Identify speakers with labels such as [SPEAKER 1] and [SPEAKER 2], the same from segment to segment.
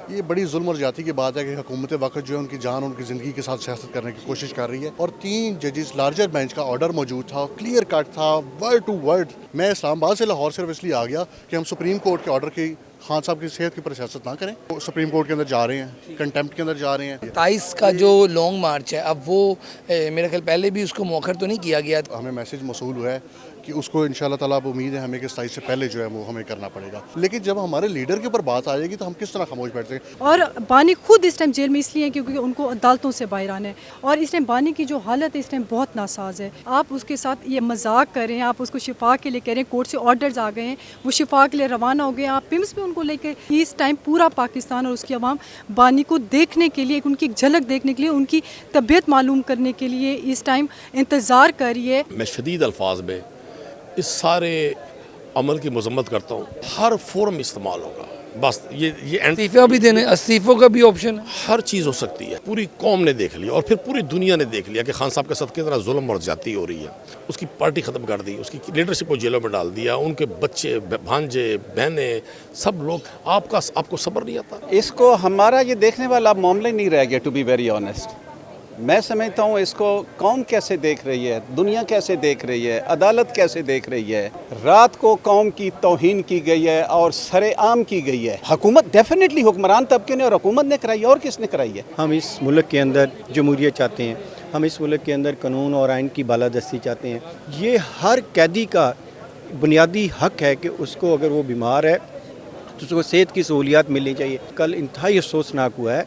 [SPEAKER 1] یہ بڑی ظلم اور زیادتی کی بات ہے کہ حکومت وقت جو ہے ان کی جان ان کی زندگی کے ساتھ سیاست کرنے کی کوشش کر رہی ہے، اور 3 ججز لارجر بینچ کا آرڈر موجود تھا، کلیئر کٹ تھا، ورڈ ٹو ورڈ۔ میں اسلام آباد سے لاہور صرف اس لیے آ گیا کہ ہم سپریم کورٹ کے آرڈر کی خان صاحب کی صحت کے اوپر سیاست نہ کریں۔ وہ سپریم کورٹ کے اندر جا رہے ہیں، کنٹمپٹ کے اندر جا رہے ہیں۔
[SPEAKER 2] 27 کا جو لانگ مارچ ہے، اب وہ میرے خیال پہلے بھی اس کو مؤخر تو نہیں کیا گیا۔
[SPEAKER 1] ہمیں میسج موصول ہوا ہے کہ اس کو انشاءاللہ تعالیٰ اب امید ہے ہمیں کہ 27 سے پہلے جو ہے وہ ہمیں کرنا پڑے گا، لیکن جب ہمارے لیڈر کے اوپر بات آ جائے گی تو ہم کس طرح خاموش بیٹھتے ہیں؟
[SPEAKER 3] اور بانی خود اس ٹائم جیل میں اس لیے ہیں کیونکہ ان کو عدالتوں سے باہر آنا ہے، اور اس ٹائم بانی کی جو حالت ہے اس ٹائم بہت ناساز ہے۔ آپ اس کے ساتھ یہ مذاق کر رہے ہیں، آپ اس کو شفا کے لیے کہہ رہے ہیں، کورٹ سے آرڈرز آ گئے ہیں، وہ شفا کے لیے روانہ ہو گئے ہیں، آپ پمس پہ ان کو لے کے۔ اس ٹائم پورا پاکستان اور اس کی عوام بانی کو دیکھنے کے لیے، ان کی ایک جھلک دیکھنے کے لیے، ان کی طبیعت معلوم کرنے کے لیے اس ٹائم انتظار کر رہی ہے۔
[SPEAKER 4] میں شدید الفاظ میں اس سارے عمل کی مذمت کرتا ہوں۔ ہر فورم استعمال ہوگا، بس یہ
[SPEAKER 2] استعفیٰ بھی دینے، استعفوں کا بھی آپشن ہے۔
[SPEAKER 4] ہر چیز ہو سکتی ہے۔ پوری قوم نے دیکھ لیا اور پھر پوری دنیا نے دیکھ لیا کہ خان صاحب کے ساتھ کتنا ظلم اور زیادتی ہو رہی ہے۔ اس کی پارٹی ختم کر دی، اس کی لیڈرشپ کو جیلوں میں ڈال دیا، ان کے بچے، بھانجے، بہنیں، سب لوگ۔ آپ کو صبر نہیں آتا؟
[SPEAKER 5] اس کو ہمارا یہ دیکھنے والا اب معاملہ ہی نہیں رہ گیا، ٹو بی ویری آنیسٹ۔ میں سمجھتا ہوں اس کو قوم کیسے دیکھ رہی ہے، دنیا کیسے دیکھ رہی ہے، عدالت کیسے دیکھ رہی ہے۔ رات کو قوم کی توہین کی گئی ہے اور سر عام کی گئی ہے۔ حکومت ڈیفینیٹلی حکمران طبقے نے اور حکومت نے کرائی ہے، اور کس نے کرائی ہے؟
[SPEAKER 6] ہم اس ملک کے اندر جمہوریت چاہتے ہیں، ہم اس ملک کے اندر قانون اور آئین کی بالادستی چاہتے ہیں۔ یہ ہر قیدی کا بنیادی حق ہے کہ اس کو اگر وہ بیمار ہے تو اس کو صحت کی سہولیات ملنی چاہیے۔ کل انتہائی افسوسناک ہوا ہے،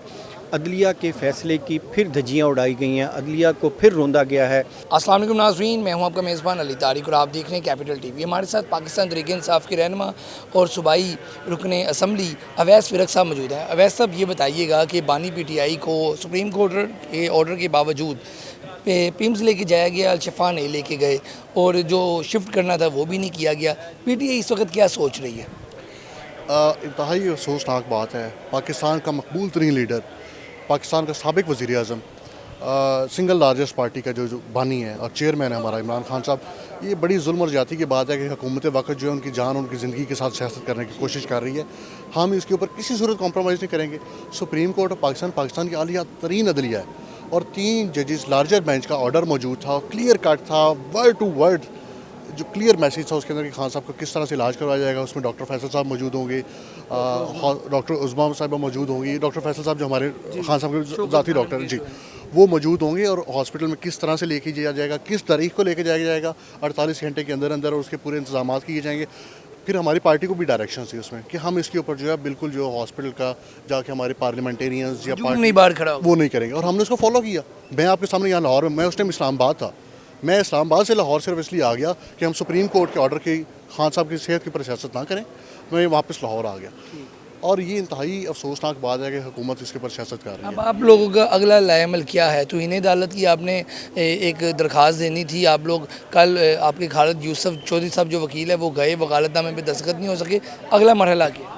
[SPEAKER 6] عدلیہ کے فیصلے کی پھر دھجیاں اڑائی گئی ہیں، عدلیہ کو پھر روندا گیا ہے۔
[SPEAKER 2] السلام علیکم ناظرین، میں ہوں آپ کا میزبان علی طارق اور آپ دیکھ رہے ہیں کیپٹل ٹی وی۔ ہمارے ساتھ پاکستان تحریک انصاف کے رہنما اور صوبائی رکن اسمبلی اویس فرق صاحب موجود ہیں۔ اویس صاحب، یہ بتائیے گا کہ بانی پی ٹی آئی کو سپریم کورٹ کے آرڈر کے باوجود پیمز لے کے جایا گیا، الشفا نہیں لے کے گئے، اور جو شفٹ کرنا تھا وہ بھی نہیں کیا گیا۔ پی ٹی آئی اس وقت کیا سوچ رہی ہے؟
[SPEAKER 1] انتہائی افسوسناک بات ہے۔ پاکستان کا مقبول ترین لیڈر، پاکستان کا سابق وزیر اعظم، سنگل لارجسٹ پارٹی کا جو بانی ہے اور چیئرمین ہے ہمارا عمران خان صاحب، یہ بڑی ظلم اور زیادتی کی بات ہے کہ حکومت وقت جو ہے ان کی جان ان کی زندگی کے ساتھ سیاست کرنے کی کوشش کر رہی ہے۔ ہم اس کے اوپر کسی صورت کمپرومائز نہیں کریں گے۔ سپریم کورٹ آف پاکستان کی اعلیٰ ترین عدلیہ ہے، اور 3 ججز لارجر بینچ کا آرڈر موجود تھا، کلیئر کٹ تھا، ورڈ ٹو ورڈ جو کلیئر میسیج تھا اس کے اندر کہ خان صاحب کو کس طرح سے علاج کروایا جائے گا۔ اس میں ڈاکٹر فیصل صاحب موجود ہوں گے، ڈاکٹر عظمیٰ صاحبہ موجود ہوں گی، ڈاکٹر فیصل صاحب جو ہمارے خان صاحب کے ذاتی ڈاکٹر جی وہ موجود ہوں گے، اور ہاسپٹل میں کس طرح سے لے کے جایا جائے گا، کس تاریخ کو لے کے جایا جائے گا، 48 گھنٹے کے اندر اندر، اور اس کے پورے انتظامات کیے جائیں گے۔ پھر ہماری پارٹی کو بھی ڈائریکشن تھی اس میں کہ ہم اس کے اوپر جو ہے بالکل جو ہاسپٹل کا جا کے ہمارے پارلیمنٹیرینز یا
[SPEAKER 2] نہیں باہر کھڑا
[SPEAKER 1] وہ نہیں کریں گے، اور ہم نے اس کو فالو کیا۔ میں آپ کے سامنے یہاں لاہور میں اس ٹائم اسلام آباد تھا، میں اسلام آباد سے لاہور صرف اس لیے آ گیا کہ ہم سپریم کورٹ کے آرڈر کی خان صاحب کی صحت کے اوپر سیاست نہ کریں۔ میں واپس لاہور آ گیا، اور یہ انتہائی افسوسناک بات ہے کہ حکومت اس کے اوپر سیاست کر رہی ہے۔
[SPEAKER 2] اب آپ لوگوں کا اگلا لائے عمل کیا ہے؟ توہین عدالت کی آپ نے ایک درخواست دینی تھی، آپ لوگ کل آپ کے خالد یوسف چودھری صاحب جو وکیل ہے وہ گئے، وکالت نامے پہ دستخط نہیں ہو سکے، اگلا مرحلہ کیا؟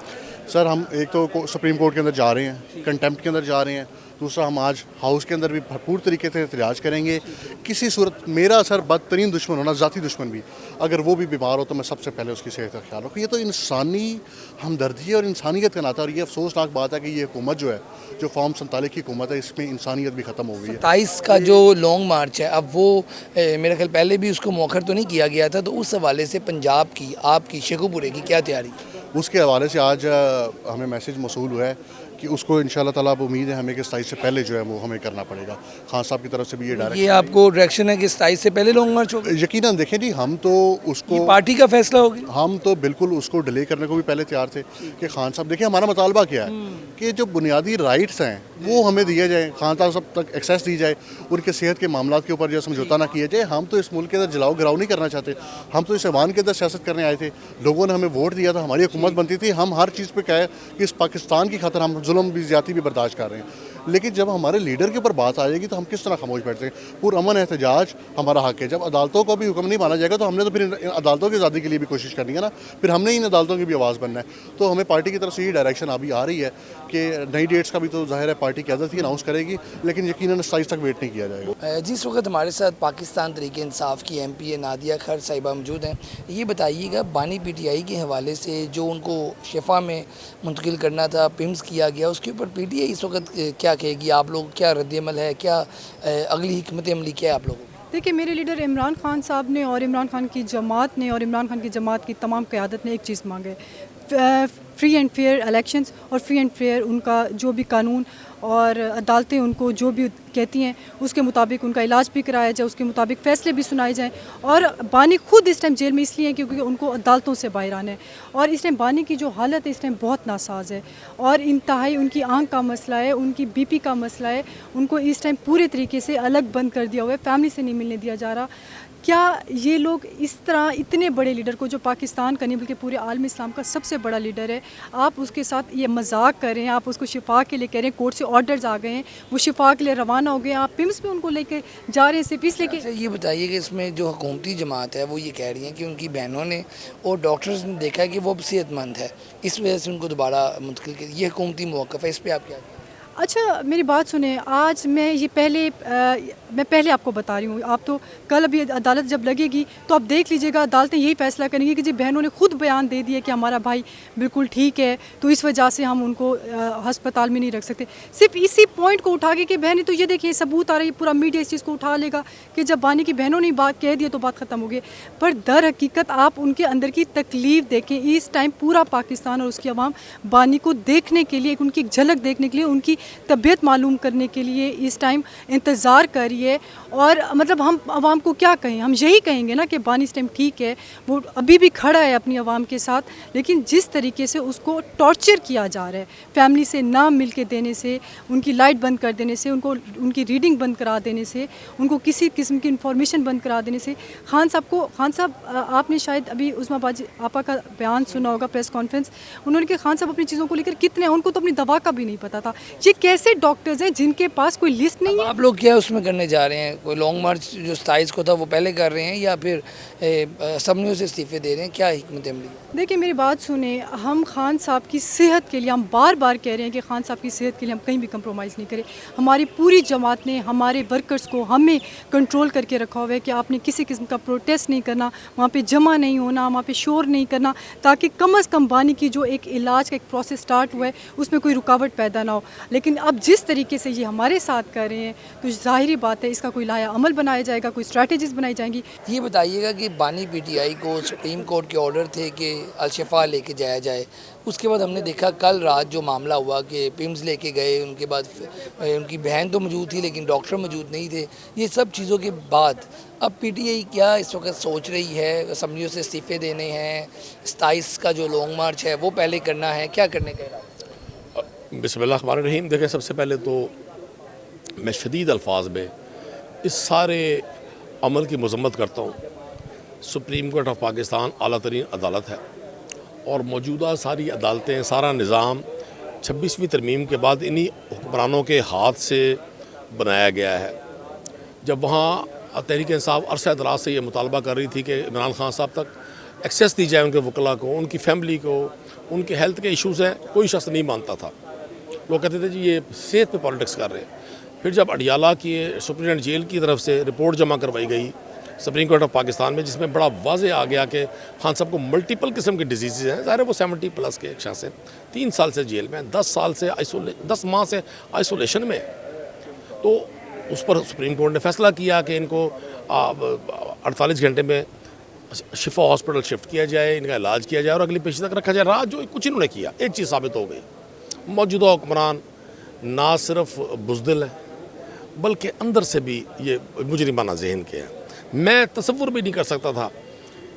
[SPEAKER 1] سر ہم ایک تو سپریم کورٹ کے اندر جا رہے ہیں، کنٹمپٹ کے اندر جا رہے ہیں، دوسرا ہم آج ہاؤس کے اندر بھی بھرپور طریقے سے احتجاج کریں گے۔ کسی صورت میرا سر بدترین دشمن ہونا، ذاتی دشمن بھی، اگر وہ بھی بیمار ہو تو میں سب سے پہلے اس کی صحت کا خیال رکھوں۔ یہ تو انسانی ہمدردی ہے اور انسانیت کا ناطہ، اور یہ افسوسناک بات ہے کہ یہ حکومت جو ہے، جو فارم 47 کی حکومت ہے، اس میں انسانیت بھی ختم ہو گئی ہے۔
[SPEAKER 2] 27 کا جو لانگ مارچ ہے، اب وہ میرے خیال پہلے بھی اس کو مؤخر تو نہیں کیا گیا تھا، تو اس حوالے سے پنجاب کی، آپ کی، شیخو پورے کی کیا تیاری؟
[SPEAKER 1] اس کے حوالے سے آج ہمیں میسج موصول ہوا ہے کہ اس کو انشاءاللہ تعالیٰ اب امید ہے ہمیں کہ 27 سے پہلے جو ہے وہ ہمیں کرنا پڑے گا۔ خان صاحب کی طرف سے بھی یہ ڈائریکشن،
[SPEAKER 2] یہ آپ کو ڈائریکشن ہے کہ 27 سے پہلے لانگ مارچ ہوگا؟
[SPEAKER 1] یقیناً دیکھیں جی، ہم تو اس کو،
[SPEAKER 2] یہ پارٹی کا فیصلہ ہوگا؟
[SPEAKER 1] ہم تو بالکل اس کو ڈیلے کرنے کو بھی پہلے تیار تھے کہ خان صاحب، دیکھیں ہمارا مطالبہ کیا ہے کہ جو بنیادی رائٹس ہیں وہ ہمیں دیے جائیں، خان صاحب تک ایکسیس دی جائے، ان کے صحت کے معاملات کے اوپر جو سمجھوتا نہ کیا جائے۔ ہم تو اس ملک کے اندر جلاؤ گراؤ نہیں کرنا چاہتے، ہم تو اس ایوان کے اندر سیاست کرنے آئے تھے، لوگوں نے ہمیں ووٹ دیا تھا، ہماری حکومت بنتی تھی، ہم ہر چیز پہ کہے کہ اس پاکستان کی خاطر ہم ظلم بھی زیادتی بھی برداشت کر رہے ہیں۔ لیکن جب ہمارے لیڈر کے اوپر بات آ جائے گی تو ہم کس طرح خاموش بیٹھ سکیں؟ پرامن احتجاج ہمارا حق ہے. جب عدالتوں کو بھی حکم نہیں مانا جائے گا تو ہم نے تو پھر ان عدالتوں کی آزادی کے لیے بھی کوشش کرنی ہے نا, پھر ہم نے ان عدالتوں کی بھی آواز بننا ہے. تو ہمیں پارٹی کی طرف سے یہ ڈائریکشن ابھی آ رہی ہے کہ نئی ڈیٹس کا بھی تو ظاہر ہے پارٹی قیادت ہی اناؤنس کرے گی, لیکن یقیناً 27 تک ویٹ نہیں کیا جائے گا.
[SPEAKER 2] جی, اس وقت ہمارے ساتھ پاکستان تحریک انصاف کی ایم پی اے نادیہ خیر صاحبہ موجود ہیں. یہ بتائیے گا بانی پی ٹی آئی کے حوالے سے جو ان کو شفا میں منتقل کرنا تھا, پیمز کیا گیا, اس کے اوپر پی ٹی آئی اس وقت کیا کہے گی؟ آپ لوگ کیا رد عمل ہے, کیا اگلی حکمت عملی کیا ہے آپ لوگوں کو؟
[SPEAKER 3] دیکھیے, میرے لیڈر عمران خان صاحب نے اور عمران خان کی جماعت نے اور عمران خان کی جماعت کی تمام قیادت نے ایک چیز مانگے, فری اینڈ فیئر الیکشنز اور فری اینڈ فیئر ان کا جو بھی قانون اور عدالتیں ان کو جو بھی کہتی ہیں اس کے مطابق ان کا علاج بھی کرایا جائے, اس کے مطابق فیصلے بھی سنائے جائیں. اور بانی خود اس ٹائم جیل میں اس لیے ہیں کیونکہ ان کو عدالتوں سے باہر آنا ہے, اور اس ٹائم بانی کی جو حالت ہے اس ٹائم بہت ناساز ہے, اور انتہائی ان کی آنکھ کا مسئلہ ہے, ان کی بی پی کا مسئلہ ہے, ان کو اس ٹائم پورے طریقے سے الگ بند کر دیا ہوا ہے, فیملی سے نہیں ملنے دیا جا رہا. کیا یہ لوگ اس طرح اتنے بڑے لیڈر کو, جو پاکستان کا نہیں بلکہ پورے عالم اسلام کا سب سے بڑا لیڈر ہے, آپ اس کے ساتھ یہ مذاق کر رہے ہیں؟ آپ اس کو شفا کے لیے کہہ رہے ہیں, کورٹ سے آرڈرز آ گئے ہیں, وہ شفا کے لیے روانہ ہو گئے ہیں, آپ پمس پہ ان کو لے کے جا رہے ہیں سپیس لے کے.
[SPEAKER 2] یہ بتائیے کہ اس میں جو حکومتی جماعت ہے وہ یہ کہہ رہی ہیں کہ ان کی بہنوں نے اور ڈاکٹرز نے دیکھا کہ وہ صحت مند ہے, اس وجہ سے ان کو دوبارہ منتقل کیا. یہ حکومتی موقف ہے, اس پہ آپ کیا کہیں؟
[SPEAKER 3] اچھا, میری بات سنیں, آج میں یہ پہلے آپ کو بتا رہی ہوں, آپ تو کل ابھی عدالت جب لگے گی تو آپ دیکھ لیجئے گا, عدالتیں یہی فیصلہ کریں گی کہ جی بہنوں نے خود بیان دے دیا کہ ہمارا بھائی بالکل ٹھیک ہے, تو اس وجہ سے ہم ان کو ہسپتال میں نہیں رکھ سکتے. صرف اسی پوائنٹ کو اٹھا کے کہ بہنیں تو یہ دیکھیں ثبوت آ رہی ہے, پورا میڈیا اس چیز کو اٹھا لے گا کہ جب بانی کی بہنوں نے بات کہہ دیا تو بات ختم ہو گئی. پر در حقیقت آپ ان کے اندر کی تکلیف دیکھیں. اس ٹائم پورا پاکستان اور اس کی عوام بانی کو دیکھنے کے لیے, ان کی ایک جھلک دیکھنے کے لیے, ان کی طبیعت معلوم کرنے کے لیے اس ٹائم انتظار کر رہی ہے. اور مطلب ہم عوام کو کیا کہیں؟ ہم یہی کہیں گے نا کہ بانی اس ٹائم ٹھیک ہے, وہ ابھی بھی کھڑا ہے اپنی عوام کے ساتھ, لیکن جس طریقے سے اس کو ٹارچر کیا جا رہا ہے, فیملی سے نہ مل کے دینے سے, ان کی لائٹ بند کر دینے سے, ان کی ریڈنگ بند کرا دینے سے, ان کو کسی قسم کی انفارمیشن بند کرا دینے سے. خان صاحب آپ نے شاید ابھی عظمیٰ باجی آپا کا بیان سنا ہوگا, پریس کانفرنس, انہوں نے کہ خان صاحب اپنی چیزوں کو لے کر کتنے ہیں, ان کو تو اپنی دوا کا بھی نہیں پتا تھا. یہ کیسے ڈاکٹرز ہیں جن کے پاس کوئی لسٹ نہیں ہے؟
[SPEAKER 2] آپ لوگ کیا اس میں کرنے جا رہے ہیں؟ کوئی لانگ مارچ جو 27 کو تھا وہ پہلے کر رہے ہیں یا پھر اسمبلیوں سے استعفے دے رہے ہیں, کیا حکمت عملی؟
[SPEAKER 3] دیکھیں, میری بات سنیں, ہم خان صاحب کی صحت کے لیے, ہم بار بار کہہ رہے ہیں کہ خان صاحب کی صحت کے لیے ہم کہیں بھی کمپرومائز نہیں کریں. ہماری پوری جماعت نے ہمارے ورکرز کو ہمیں کنٹرول کر کے رکھا ہوا ہے کہ آپ نے کسی قسم کا پروٹیسٹ نہیں کرنا, وہاں پہ جمع نہیں ہونا, وہاں پہ شور نہیں کرنا, تاکہ کم از کم بانی کی جو ایک علاج کا ایک پروسیس سٹارٹ ہوا ہے اس میں کوئی رکاوٹ پیدا نہ ہو. لیکن اب جس طریقے سے یہ ہمارے ساتھ کر رہے ہیں تو ظاہری بات ہے اس کا کوئی لایا عمل بنایا جائے گا, کوئی اسٹریٹجیز بنائی جائیں گی.
[SPEAKER 2] یہ بتائیے گا کہ بانی پی ٹی آئی کو سپریم کورٹ کے آرڈر تھے کہ الشفا لے کے جایا جائے, اس کے بعد ہم نے دیکھا کل رات جو معاملہ ہوا کہ پمز لے کے گئے, ان کے بعد ان کی بہن تو موجود تھی لیکن ڈاکٹر موجود نہیں تھے. یہ سب چیزوں کے بعد اب پی ٹی آئی کیا اس وقت سوچ رہی ہے؟ اسمبلیوں سے استعفے دینے ہیں, 27 کا جو لانگ مارچ ہے وہ پہلے کرنا ہے, کیا کرنے کا ارادہ؟
[SPEAKER 4] بسم اللہ الرحمن الرحیم. دیکھیں, سب سے پہلے تو میں شدید الفاظ میں اس سارے عمل کی مذمت کرتا ہوں. سپریم کورٹ آف پاکستان اعلیٰ ترین عدالت ہے, اور موجودہ ساری عدالتیں, سارا نظام 26ویں ترمیم کے بعد انہی حکمرانوں کے ہاتھ سے بنایا گیا ہے. جب وہاں تحریک انصاف عرصہ دراز سے یہ مطالبہ کر رہی تھی کہ عمران خان صاحب تک ایکسیس دی جائے, ان کے وکلاء کو, ان کی فیملی کو, ان کے ہیلتھ کے ایشوز ہیں, کوئی شخص نہیں مانتا تھا. لوگ کہتے تھے جی یہ صحت پہ پالیٹکس کر رہے ہیں. پھر جب اڈیالہ کی سپرنٹینڈنٹ جیل کی طرف سے رپورٹ جمع کروائی گئی سپریم کورٹ آف پاکستان میں, جس میں بڑا واضح آ گیا کہ خان صاحب کو ملٹیپل قسم کی ڈیزیزز ہیں. ظاہر ہے وہ 70+ کے ایک شخص ہیں, 3 سال سے جیل میں, 10 ماہ سے آئسولیشن میں. تو اس پر سپریم کورٹ نے فیصلہ کیا کہ ان کو 48 گھنٹے میں شفا ہاسپٹل شفٹ کیا جائے, ان کا علاج کیا جائے اور اگلی پیشی تک رکھا جائے. رات جو کچھ انہوں نے کیا, ایک چیز ثابت ہو گئی, موجودہ حکمران نہ صرف بزدل ہیں بلکہ اندر سے بھی یہ مجرمانہ ذہن کے ہیں. میں تصور بھی نہیں کر سکتا تھا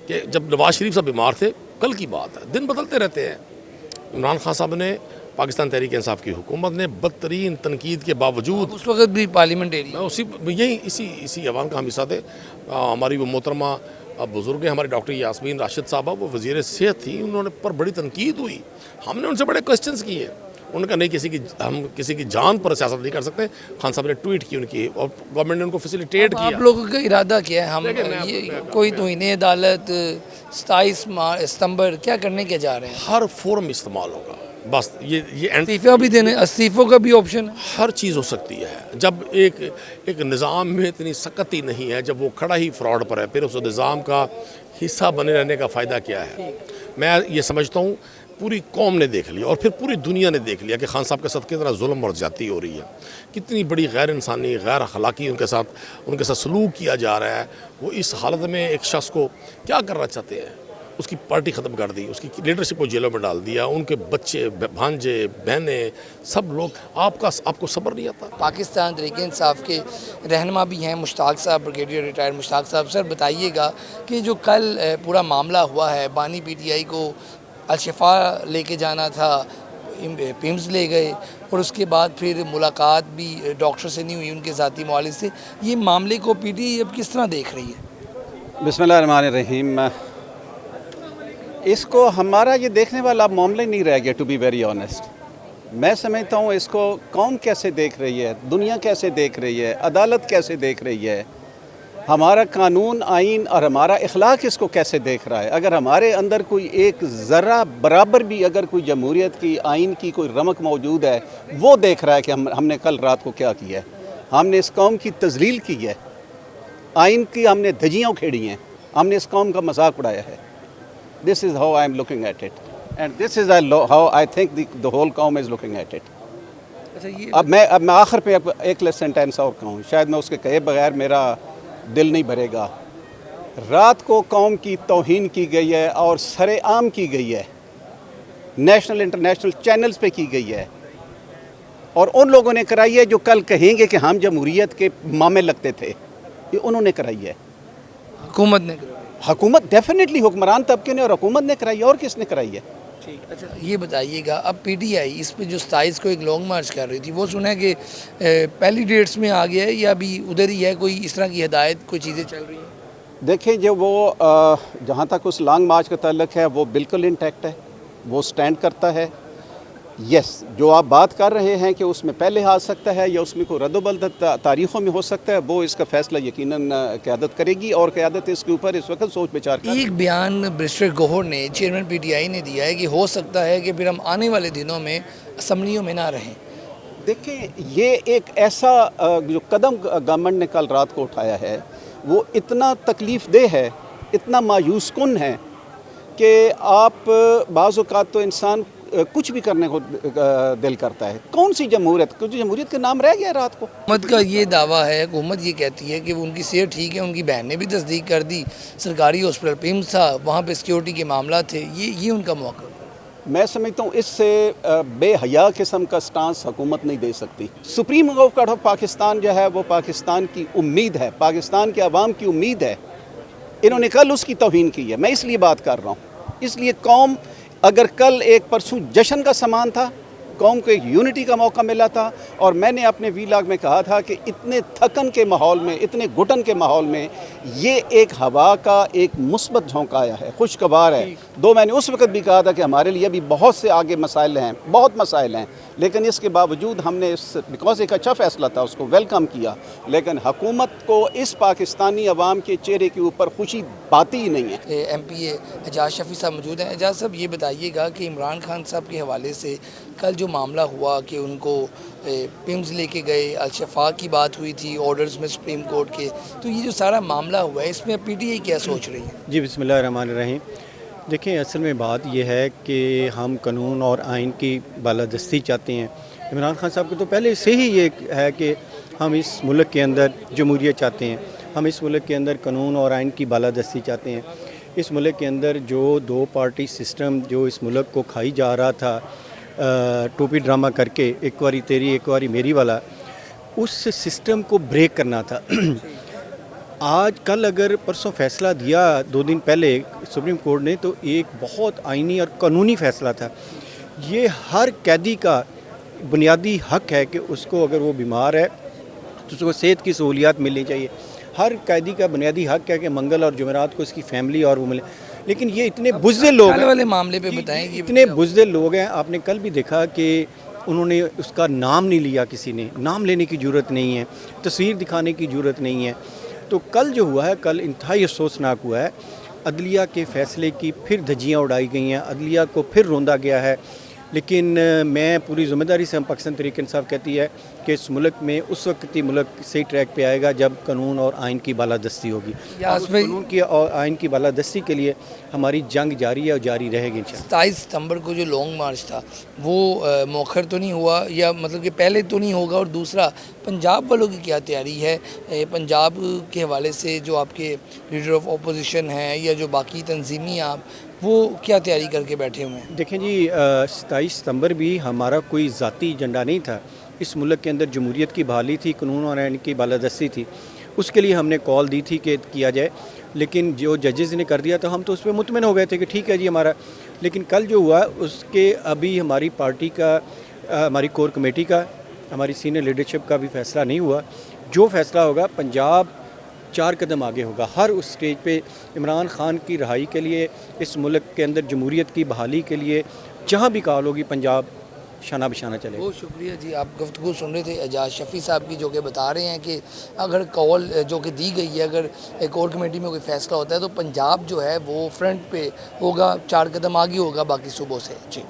[SPEAKER 4] کہ جب نواز شریف صاحب بیمار تھے, کل کی بات ہے, دن بدلتے رہتے ہیں, عمران خان صاحب نے, پاکستان تحریک انصاف کی حکومت نے بدترین تنقید کے باوجود,
[SPEAKER 2] اس وقت بھی پارلیمنٹری
[SPEAKER 4] اسی عوام کا ہم حصہ تھے. ہماری وہ محترمہ بزرگ ہیں, ہمارے ڈاکٹر یاسمین راشد صاحبہ, وہ وزیر صحت تھی, انہوں نے پر بڑی تنقید ہوئی, ہم نے ان سے بڑے کوسچنز کیے. انہوں نے کہا نہیں ہم کسی کی جان پر سیاست نہیں کر سکتے. خان صاحب نے ٹویٹ کی ان کی اور گورنمنٹ نے ان کو فیسیلیٹیٹ کیا.
[SPEAKER 2] آپ لوگوں کا ارادہ کیا ہے؟ ہم کوئی توہین عدالت 27 ستمبر کیا کرنے کے جا رہے ہیں؟
[SPEAKER 4] ہر فورم استعمال ہوگا. بس یہ
[SPEAKER 2] استعفیٰ بھی دینے، استعفوں کا بھی آپشن ہے.
[SPEAKER 4] ہر چیز ہو سکتی ہے. جب ایک نظام میں اتنی سختی نہیں ہے، جب وہ کھڑا ہی فراڈ پر ہے، پھر اس نظام کا حصہ بنے رہنے کا فائدہ کیا ہے؟ میں یہ سمجھتا ہوں پوری قوم نے دیکھ لیا اور پھر پوری دنیا نے دیکھ لیا کہ خان صاحب کے ساتھ کتنا ظلم اور زیادتی ہو رہی ہے، کتنی بڑی غیر انسانی، غیر اخلاقی ان کے ساتھ سلوک کیا جا رہا ہے. وہ اس حالت میں ایک شخص کو کیا کرنا چاہتے ہیں؟ اس کی پارٹی ختم کر دی، اس کی لیڈرشپ کو جیلوں میں ڈال دیا، ان کے بچے، بھانجے، بہنیں، سب لوگ. آپ کو صبر نہیں آتا؟
[SPEAKER 2] پاکستان تحریک انصاف کے رہنما بھی ہیں مشتاق صاحب، بریگیڈیئر ریٹائرڈ مشتاق صاحب. سر بتائیے گا کہ جو کل پورا معاملہ ہوا ہے، بانی پی ٹی آئی کو الشفا لے کے جانا تھا، پیمز لے گئے اور اس کے بعد پھر ملاقات بھی ڈاکٹر سے نہیں ہوئی ان کے ذاتی معالج سے. یہ معاملے کو پی ٹی آئی اب کس طرح دیکھ رہی ہے؟
[SPEAKER 5] بسم اللہ الرحمن الرحیم. اس کو ہمارا یہ دیکھنے والا معاملہ نہیں رہ گیا، ٹو بی ویری آنیسٹ. میں سمجھتا ہوں اس کو قوم کیسے دیکھ رہی ہے، دنیا کیسے دیکھ رہی ہے، عدالت کیسے دیکھ رہی ہے، ہمارا قانون، آئین اور ہمارا اخلاق اس کو کیسے دیکھ رہا ہے. اگر ہمارے اندر کوئی ایک ذرہ برابر بھی اگر کوئی جمہوریت کی، آئین کی کوئی رمق موجود ہے، وہ دیکھ رہا ہے کہ ہم نے کل رات کو کیا کیا ہے. ہم نے اس قوم کی تذلیل کی ہے، آئین کی ہم نے دھجیاں کھیڑی ہیں، ہم نے اس قوم کا مذاق اڑایا ہے. This is how I am looking at it, and this is how I think the whole قوم is looking at it. اب میں آخر پہ ایک سینٹینس اور کہوں، شاید میں اس کے کہے بغیر میرا دل نہیں بھرے گا. رات کو قوم کی توہین کی گئی ہے اور سر عام کی گئی ہے، نیشنل انٹرنیشنل چینلز پہ کی گئی ہے، اور ان لوگوں نے کرائی ہے جو کل کہیں گے کہ ہم جمہوریت کے مامے لگتے تھے. یہ انہوں نے کرائی ہے،
[SPEAKER 2] حکومت نے کرائی.
[SPEAKER 5] حکومت ڈیفینیٹلی حکمران طبقے نے اور حکومت نے کرائی ہے. اور کس نے کرائی ہے؟
[SPEAKER 2] ٹھیک. اچھا یہ بتائیے گا، اب پی ٹی آئی اس پہ جو 27 کو ایک لانگ مارچ کر رہی تھی، وہ سنا ہے کہ پہلی ڈیٹس میں آ گیا ہے یا ابھی ادھر ہی ہے؟ کوئی اس طرح کی ہدایت، کوئی چیزیں چل رہی ہیں؟
[SPEAKER 5] دیکھیں جو وہ جہاں تک اس لانگ مارچ کا تعلق ہے وہ بالکل انٹیکٹ ہے، وہ سٹینڈ کرتا ہے. یس، جو آپ بات کر رہے ہیں کہ اس میں پہلے آ سکتا ہے یا اس میں کوئی رد و بدل تاریخوں میں ہو سکتا ہے، وہ اس کا فیصلہ یقیناً قیادت کرے گی، اور قیادت اس کے اوپر اس وقت سوچ بچار کر.
[SPEAKER 2] ایک بیان برسٹر گوہر نے، چیئرمین پی ٹی آئی نے دیا ہے کہ ہو سکتا ہے کہ پھر ہم آنے والے دنوں میں اسمبلیوں میں نہ رہیں.
[SPEAKER 5] دیکھیں یہ ایک ایسا جو قدم گورنمنٹ نے کل رات کو اٹھایا ہے، وہ اتنا تکلیف دہ ہے، اتنا مایوس کن ہے کہ آپ بعض اوقات تو انسان کچھ بھی کرنے کو دل کرتا ہے. کون سی جمہوریت؟ کچھ جمہوریت کے نام رہ گیا رات کو.
[SPEAKER 2] حکومت کا یہ دعویٰ ہے، حکومت یہ کہتی ہے کہ ان کی صحت ٹھیک ہے، ان کی بہن نے بھی تصدیق کر دی، سرکاری ہاسپٹل پیمز تھا، وہاں پہ سیکیورٹی کے معاملات تھے. یہ ان کا موقع.
[SPEAKER 5] میں سمجھتا ہوں اس سے بے حیا قسم کا سٹانس حکومت نہیں دے سکتی. سپریم کورٹ آف پاکستان جو ہے وہ پاکستان کی امید ہے، پاکستان کے عوام کی امید ہے. انہوں نے کل اس کی توہین کی ہے. میں اس لیے بات کر رہا ہوں، اس لیے قوم، اگر کل ایک پرسوں جشن کا سامان تھا، قوم کو ایک یونٹی کا موقع ملا تھا. اور میں نے اپنے ویلاگ میں کہا تھا کہ اتنے تھکن کے ماحول میں، اتنے گھٹن کے ماحول میں یہ ایک ہوا کا ایک مثبت جھونکا آیا ہے، خوشگوار ہے. میں نے اس وقت بھی کہا تھا کہ ہمارے لیے بھی بہت سے آگے مسائل ہیں، بہت مسائل ہیں، لیکن اس کے باوجود ہم نے بیکاز ایک اچھا فیصلہ تھا اس کو ویلکم کیا. لیکن حکومت کو اس پاکستانی عوام کے چہرے کے اوپر خوشی باتی ہی نہیں ہے.
[SPEAKER 2] ایم پی اے اعجاز شفیع صاحب موجود ہیں. اعجاز صاحب یہ بتائیے گا کہ عمران خان صاحب کے حوالے سے کل جو معاملہ ہوا کہ ان کو پیمز لے کے گئے، الشفا کی بات ہوئی تھی آرڈرز میں سپریم کورٹ کے، تو یہ جو سارا معاملہ ہوا ہے اس میں پی ٹی آئی کیا سوچ رہی ہے؟
[SPEAKER 6] جی بسم اللہ الرحمن الرحیم. دیکھیں اصل میں بات یہ ہے کہ ہم قانون اور آئین کی بالادستی چاہتے ہیں. عمران خان صاحب کو تو پہلے سے ہی یہ ہے کہ ہم اس ملک کے اندر جمہوریت چاہتے ہیں، ہم اس ملک کے اندر قانون اور آئین کی بالادستی چاہتے ہیں. اس ملک کے اندر جو 2 پارٹی سسٹم جو اس ملک کو کھائی جا رہا تھا ٹوپی ڈرامہ کر کے، ایک واری تیری ایک واری میری والا، اس سسٹم کو بریک کرنا تھا. آج کل اگر پرسوں فیصلہ دیا 2 دن پہلے سپریم کورٹ نے، تو ایک بہت آئینی اور قانونی فیصلہ تھا. یہ ہر قیدی کا بنیادی حق ہے کہ اس کو اگر وہ بیمار ہے تو اس کو صحت کی سہولیات ملنی چاہیے. ہر قیدی کا بنیادی حق ہے کہ منگل اور جمعرات کو اس کی فیملی اور وہ ملے. لیکن یہ اتنے بزدل لوگ ہیں،
[SPEAKER 2] والے معاملے پہ بتائیں.
[SPEAKER 6] اتنے بزدل لوگ ہیں. آپ نے کل بھی دیکھا کہ انہوں نے اس کا نام نہیں لیا، کسی نے نام لینے کی ضرورت نہیں ہے، تصویر دکھانے کی ضرورت نہیں ہے. تو کل جو ہوا ہے، کل انتہائی افسوسناک ہوا ہے. عدلیہ کے فیصلے کی پھر دھجیاں اڑائی گئی ہیں، عدلیہ کو پھر روندا گیا ہے. لیکن میں پوری ذمہ داری سے ہم پاکستان تحریک انصاف کہتی ہے کہ اس ملک میں اس وقت ہی ملک صحیح ٹریک پہ آئے گا جب قانون اور آئین کی بالادستی ہوگی. اس قانون کی اور آئین کی بالادستی کے لیے ہماری جنگ جاری ہے اور جاری رہے گی انشاءاللہ.
[SPEAKER 2] 27 ستمبر کو جو لانگ مارچ تھا وہ مؤخر تو نہیں ہوا، یا مطلب کہ پہلے تو نہیں ہوگا؟ اور دوسرا پنجاب والوں کی کیا تیاری ہے؟ پنجاب کے حوالے سے جو آپ کے لیڈر آف اپوزیشن ہیں یا جو باقی تنظیمی آپ، وہ کیا تیاری کر کے بیٹھے ہوئے ہیں؟
[SPEAKER 6] دیکھیں جی، 27 ستمبر بھی ہمارا کوئی ذاتی ایجنڈا نہیں تھا. اس ملک کے اندر جمہوریت کی بحالی تھی، قانون اور آئین کی بالادستی تھی. اس کے لیے ہم نے کال دی تھی کہ کیا جائے، لیکن جو ججز نے کر دیا تو ہم تو اس پہ مطمئن ہو گئے تھے کہ ٹھیک ہے جی ہمارا. لیکن کل جو ہوا اس کے ابھی ہماری پارٹی کا، ہماری کور کمیٹی کا، ہماری سینئر لیڈرشپ کا بھی فیصلہ نہیں ہوا. جو فیصلہ ہوگا پنجاب 4 قدم آگے ہوگا ہر اس سٹیج پہ. عمران خان کی رہائی کے لیے، اس ملک کے اندر جمہوریت کی بحالی کے لیے جہاں بھی کال ہوگی پنجاب شانہ بشانہ چلے گا.
[SPEAKER 2] بہت شکریہ جی. آپ گفتگو سن رہے تھے اعجاز شفیع صاحب کی، جو کہ بتا رہے ہیں کہ اگر کال جو کہ دی گئی ہے، اگر کور کمیٹی میں کوئی فیصلہ ہوتا ہے تو پنجاب جو ہے وہ فرنٹ پہ ہوگا، 4 قدم آگے ہوگا باقی صوبوں سے. جی.